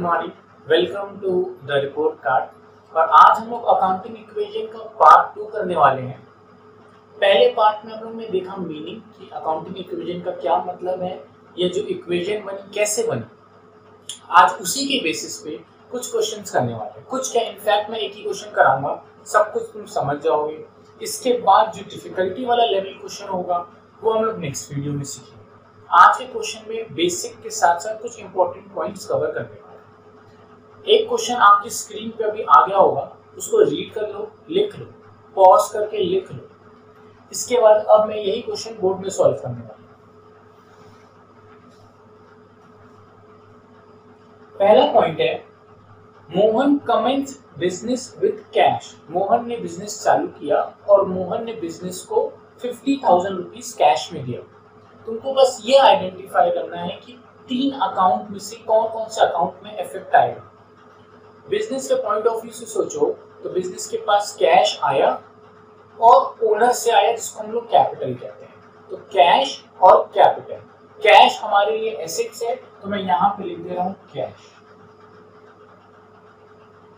Morning, welcome to the report card. और आज हम लोग अकाउंटिंग इक्वेशन का पार्ट 2 करने वाले हैं। पहले पार्ट में हम लोग ने देखा मीनिंग कि अकाउंटिंग इक्वेशन का क्या मतलब है, ये जो इक्वेशन बनी कैसे बनी। आज उसी के बेसिस पे कुछ क्वेश्चंस करने वाले हैं। कुछ क्या, इनफैक्ट मैं एक ही क्वेश्चन कराऊंगा, सब कुछ तुम समझ जाओगे। इसके बाद जो डिफिकल्टी वाला लेवल क्वेश्चन होगा वो हम लोग नेक्स्ट वीडियो में सीखेंगे। आज के क्वेश्चन में बेसिक के साथ साथ कुछ इंपॉर्टेंट पॉइंट्स कवर करने वाले हैं। एक क्वेश्चन आपकी स्क्रीन पे अभी आ गया होगा, उसको रीड कर लो, लिख लो, पॉज करके लिख लो। इसके बाद अब मैं यही क्वेश्चन बोर्ड में सॉल्व करने वाला हूं। पहला पॉइंट है, Mohan commences business with cash. Mohan ने बिजनेस चालू किया और मोहन ने बिजनेस को 50,000 रुपीज कैश में दिया। तुमको बस ये आइडेंटिफाई करना है कि 3 अकाउंट में से कौन कौन से अकाउंट में इफेक्ट आएगा। बिजनेस के पॉइंट ऑफ व्यू से सोचो तो बिजनेस के पास कैश आया और ओनर से आया, जिसको हम लोग कैपिटल कहते हैं। तो कैश और कैपिटल। कैश हमारे लिए एसेट्स है, तो मैं यहाँ पे लिख दे रहा हूँ कैश।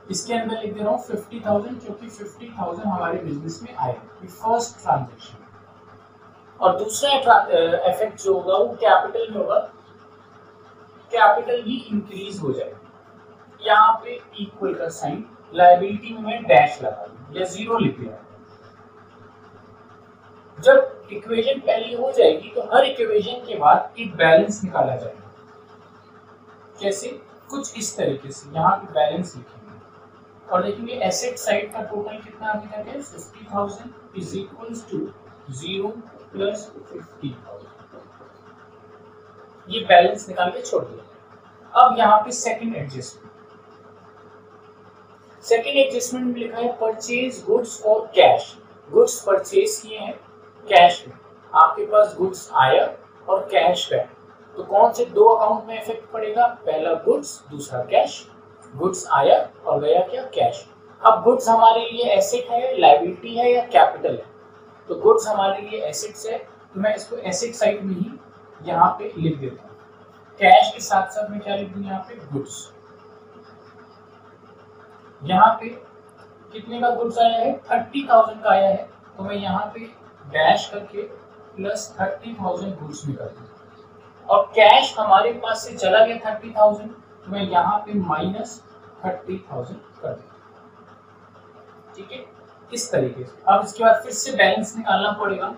इसके अंदर लिख दे रहा हूँ 50,000, क्योंकि 50,000 हमारे बिजनेस में आएगा, फर्स्ट ट्रांजेक्शन। और दूसरा इफेक्ट जो होगा वो कैपिटल में होगा, कैपिटल भी इंक्रीज हो जाएगा। यहाँ पे इक्वल का साइन, लायबिलिटी में मैं डैश लगा दूं या 0 लिख दिया। जब इक्वेशन पहली हो जाएगी तो हर इक्वेशन के बाद एक बैलेंस निकाला जाएगा। कैसे? कुछ इस तरीके से यहाँ पे बैलेंस लिखेंगे और देखेंगे एसेट साइड का टोटल कितना अभी तक है, 50,000 इज इक्वल्स टू 0 प्लस 50,000। ये बैलेंस निकाल के छोड़ दिया। अब यहाँ पे सेकंड एडजस्टमेंट। सेकंड एडजस्टमेंट में लिखा है परचेज गुड्स और कैश। गुड्स परचेज किए हैं कैश में, आपके पास गुड्स आया और कैश गया। तो कौन से 2 अकाउंट में इफेक्ट पड़ेगा? पहला गुड्स, दूसरा कैश। गुड्स आया और गया क्या? कैश। अब गुड्स हमारे लिए एसेट है, लायबिलिटी है या कैपिटल है? तो गुड्स हमारे लिए एसेट्स है, तो मैं इसको एसेट साइड में ही यहाँ पे लिख देता हूँ। कैश के साथ साथ मैं क्या लिख दूँ यहाँ पे? गुड्स। यहाँ पे कितने का गुड्स आया है? 30,000 का आया है, तो मैं यहाँ पे डैश करके प्लस 30,000 गुड्स में कर दूँ। और कैश हमारे पास से चला गया 30,000, तो मैं यहाँ पे माइनस 30,000 कर दूँ। ठीक है, इस तरीके से। अब इसके बाद फिर से बैलेंस निकालना पड़ेगा।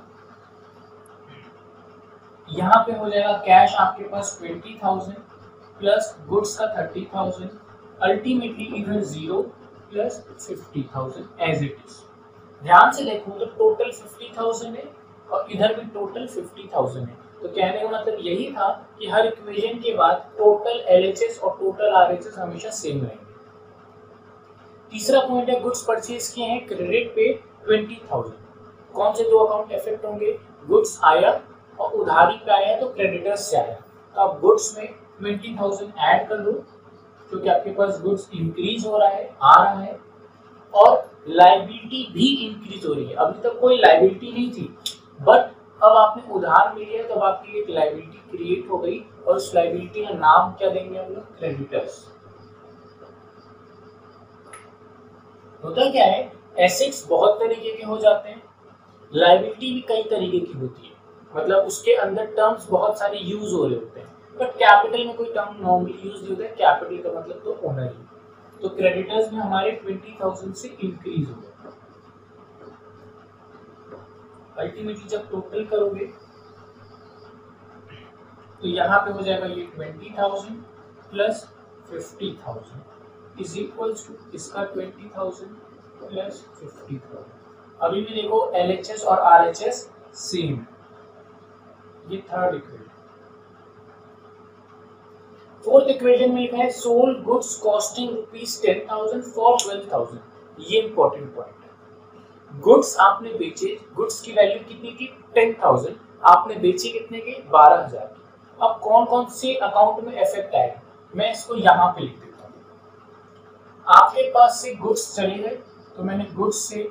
यहाँ पे हो जाएगा कैश आपके पास 20,000 प्लस गुड्स का 30,000, अल्टीमेटली इधर 0 प्लस 50,000 एज इट इज। ध्यान से देखो तो टोटल 50,000 है और इधर भी टोटल 50,000 है। तो कहने का मतलब यही था कि हर इक्वेशन के बाद टोटल LHS और टोटल RHS हमेशा सेम रहेंगे। तीसरा पॉइंट है गुड्स परचेज किए हैं क्रेडिट पे 20,000। कौन से 2 अकाउंट इफेक्ट होंगे? गुड्स आया और उधारी पे आया, तो क्रेडिटर्स से आया। तो आप गुड्स में 20,000 ऐड कर दो, क्योंकि आपके पास गुड्स इंक्रीज हो रहा है, आ रहा है, और लायबिलिटी भी इंक्रीज हो रही है। अभी तक कोई लायबिलिटी नहीं थी, बट अब आपने उधार मिल लिया, तो अब आपके लिए एक लायबिलिटी क्रिएट हो गई, और उस लायबिलिटी का नाम क्या देंगे हम लोग? क्रेडिटर्स। होता क्या है, एसेट्स बहुत तरीके के हो जाते हैं, लायबिलिटी भी कई तरीके की होती है, मतलब उसके अंदर टर्म्स बहुत सारे यूज हो रहे होते हैं। बट कैपिटल में कोई टर्म नॉर्मली यूज नहीं होता है। कैपिटल का मतलब तो ओनर ही। तो क्रेडिटर्स में हमारे 20,000 से इंक्रीज हो गए। अल्टीमेटली जब टोटल करोगे तो यहाँ पे हो जाएगा ये 20,000 प्लस 50,000 इज इक्वल्स टू इसका 20,000 प्लस 50,000। अभी भी देखो LHS और RHS सेम। ये थर्ड इक्वेशन। फोर्थ इक्वेशन में लिखा है सोल्ड गुड्स कॉस्टिंग ₹10,000 फॉर 12,000। ये इंपॉर्टेंट पॉइंट है। गुड्स आपने बेचे, गुड्स की वैल्यू कितनी की? 10,000। आपने बेचे कितने के? 12,000। अब कौन कौन से अकाउंट में इफेक्ट आएगा, मैं इसको यहाँ पे लिख देता हूँ। आपके पास से गुड्स चले गए, तो मैंने गुड्स से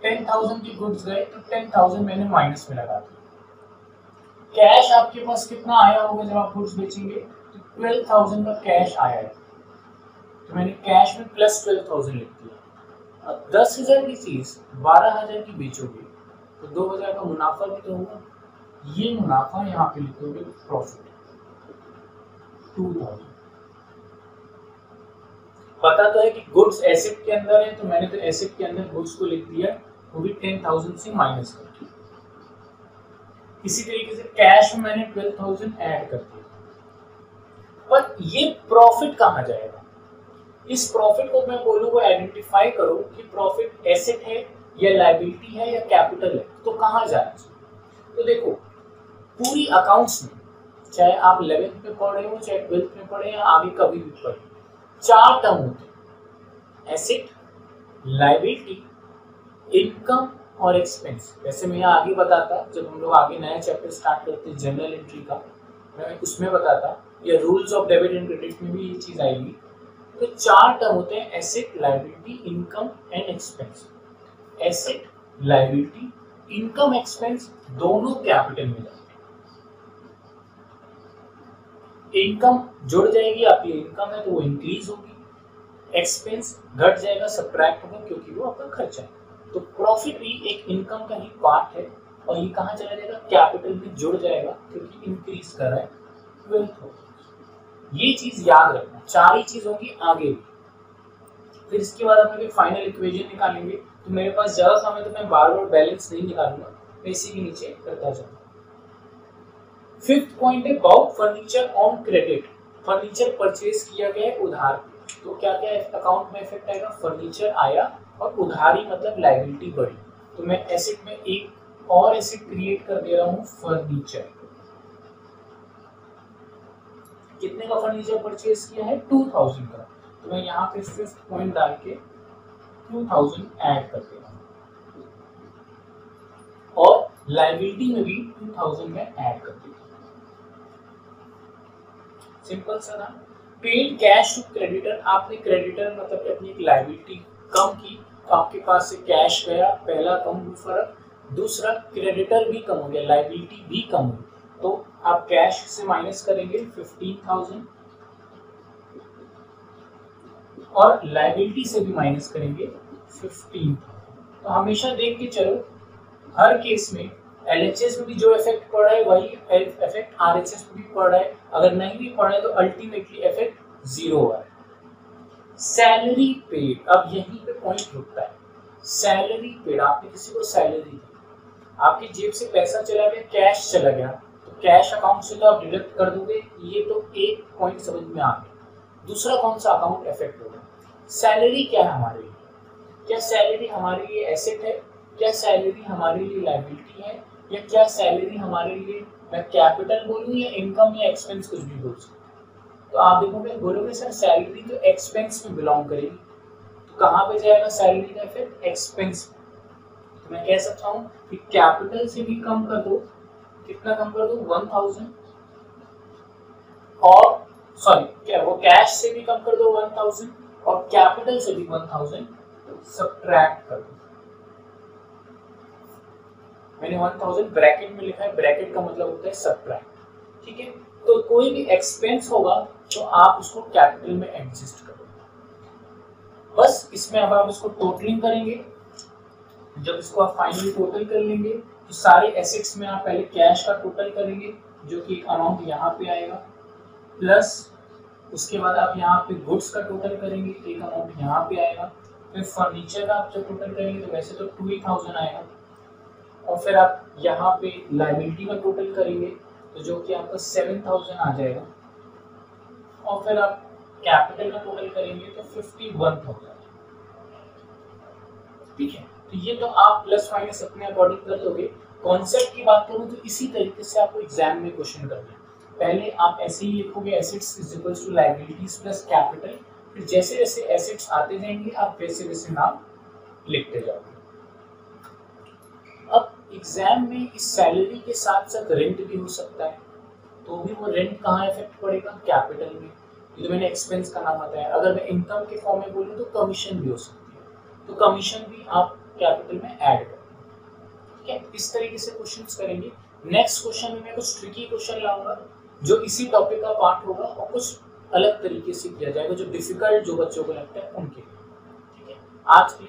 10,000 की गुड्स गए, तो 10,000 मैंने माइनस में लगा दिया। कैश आपके पास कितना आया होगा जब आप गुड्स बेचेंगे? तो 12,000 का कैश आया है। तो मैंने कैश में प्लस 12,000 लिख दिया। अब 10,000 की चीज 12,000 की बेचोगे तो 2,000 का मुनाफा भी तो होगा। ये मुनाफा यहाँ पे लिखोगे प्रॉफिट 2,000। पता तो है कि गुड्स एसेट के अंदर है, तो मैंने तो एसेट के अंदर गुड्स को लिख दिया, वो भी 10,000 से माइनस करके। इसी तरीके से कैश में मैंने 12,000 ऐड कर दिया। पर ये प्रॉफिट कहाँ जाएगा? इस प्रॉफिट को मैं बोलूंगा आइडेंटिफाई करो कि प्रॉफिट एसेट है या लायबिलिटी है या कैपिटल है, तो कहाँ जाएगा? तो देखो पूरी अकाउंट्स में, चाहे आप 11th में पढ़ रहे हो, चाहे 12th में पढ़े या आगे कभी भी पढ़े, 4 टर्म होते हैं, एसेट, लायबिलिटी, इनकम और एक्सपेंस। वैसे मैं यहाँ आगे बताता, जब हम लोग आगे नया चैप्टर स्टार्ट करते हैं जनरल एंट्री का, मैं उसमें बताता, या rules of debit and credit में भी ये चीज आएगी। तो 4 टर्म होते हैं, asset, liability, income and expense. Asset, liability, income, expense दोनों कैपिटल में जाते हैं। इनकम जुड़ जाएगी, आपकी इनकम है तो वो इंक्रीज होगी, एक्सपेंस घट जाएगा, सब्ट्रैक्ट होगा क्योंकि वो आपका खर्चा है। तो प्रॉफिट भी एक इनकम का ही पार्ट है और ये कहाँ चला जाएगा? कैपिटल में जुड़ जाएगा क्योंकि इंक्रीज कर रहा है, वेल्थ होगा। ये चीज याद रखना, 4 ही चीज होगी आगे भी। फिर इसके बाद हम लोग फाइनल इक्वेशन निकालेंगे। तो मेरे पास ज्यादा समय तो मैं बार बार बैलेंस नहीं निकालूंगा, मैं इसी के नीचे करता जाऊंगा। 5th पॉइंट है about furniture on credit. Furniture purchase किया गया है उधार पे, तो क्या क्या अकाउंट में इफेक्ट आएगा? फर्नीचर आया और उधारी मतलब लायबिलिटी बढ़ी, तो मैं एसेट में एक और एसेट क्रिएट कर दे रहा हूँ, फर्नीचर। कितने का फर्नीचर परचेज किया है? 2,000 का, तो मैं यहाँ पे 5th पॉइंट डाल के 2,000 ऐड कर दे रहा हूँ और लायबिलिटी में भी 2,000 में ऐड कर दे रहा हूँ। सिंपल सा ना। पेड कैश टू क्रेडिटर, आपने क्रेडिटर मतलब अपनी एक लायबिलिटी कम की तो आपके पास से कैश गया, पहला कम फर्क, दूसरा क्रेडिटर भी कम हो गया, लायबिलिटी भी कम हुई, तो आप कैश से माइनस करेंगे 15,000 और लायबिलिटी से भी माइनस करेंगे 15,000। तो हमेशा देख के चलो, हर केस में एलएचएस में भी जो इफेक्ट पड़ रहा है वही इफेक्ट आरएचएस में भी पड़ रहा है, अगर नहीं भी पड़ रहा है तो अल्टीमेटली इफेक्ट 0 आ रहा है। सैलरी पेड, अब यहीं पे पॉइंट रुकता है। सैलरी पेड, आपने किसी को सैलरी दी, आपकी जेब से पैसा चला गया, कैश चला गया, तो कैश अकाउंट से तो आप डिडक्ट कर दोगे, ये तो एक पॉइंट समझ में आ गया। दूसरा कौन सा अकाउंट इफेक्ट होगा? सैलरी क्या है हमारे लिए? क्या सैलरी हमारे लिए एसेट है? क्या सैलरी हमारे लिए लायबिलिटी है? या क्या सैलरी हमारे लिए, मैं कैपिटल बोलूँ या इनकम या एक्सपेंस, कुछ भी बोल सकते। तो आप देखोगे, बोलोगे सर सैलरी तो एक्सपेंस में बिलोंग करेगी, तो कहाँ पे जाएगा सैलरी का इफेक्ट? एक्सपेंस में। तो मैं कह सकता हूँ कि कैपिटल से भी कम कर दो, कितना कम कर दो? 1,000, और सॉरी क्या वो कैश से भी कम कर दो 1,000 और कैपिटल से भी 1,000 सब्ट्रैक्ट कर दो। मैंने 1,000 ब्रैकेट में लिखा है, ब्रैकेट का मतलब होता है सब्ट्रैक्ट, ठीक है। तो कोई भी एक्सपेंस होगा तो आप उसको कैपिटल में एडजस्ट करो, बस इसमें अब आप इसको टोटलिंग करेंगे। जब इसको आप फाइनली टोटल कर लेंगे तो सारे एसेट्स में आप पहले कैश का टोटल करेंगे जो कि एक अमाउंट यहाँ पे आएगा, प्लस उसके बाद आप यहाँ पे गुड्स का टोटल करेंगे, एक अमाउंट यहाँ पे आएगा, फिर फर्नीचर का आप जब टोटल करेंगे तो वैसे तो 2,000 आएगा, और फिर आप यहाँ पे लायबिलिटी का टोटल करेंगे तो जो कि आपका 7,000 आ जाएगा, और फिर आप कैपिटल का टोटल करेंगे तो 51,000, ठीक है। तो ये तो आप प्लस माइनस अपने अकॉर्डिंग कर दोगे। कॉन्सेप्ट की बात करूं तो इसी तरीके से आपको एग्जाम में क्वेश्चन करना है। पहले आप ऐसे ही लिखोगे assets is equals to liabilities plus capital, फिर जैसे जैसे एसेट्स आते जाएंगे आप वैसे वैसे नाम लिखते जाओगे। अब एग्जाम में इस सैलरी के साथ साथ रेंट भी हो सकता है, तो भी वो रेंट कहाँ इफेक्ट पड़ेगा? कैपिटल में। ये तो मैंने एक्सपेंस का नाम बताया। अगर मैं इनकम के फॉर्म में बोलूँ तो कमीशन भी हो सकती है, तो कमीशन भी आप कैपिटल में ऐड करें, ठीक है। इस तरीके से क्वेश्चंस करेंगे। नेक्स्ट क्वेश्चन में मैं कुछ ट्रिकी क्वेश्चन लाऊंगा जो इसी टॉपिक का पार्ट होगा, और कुछ अलग तरीके से किया जाएगा, जो डिफिकल्ट जो बच्चों को लगता है उनके लिए। ठीक है, आज के लिए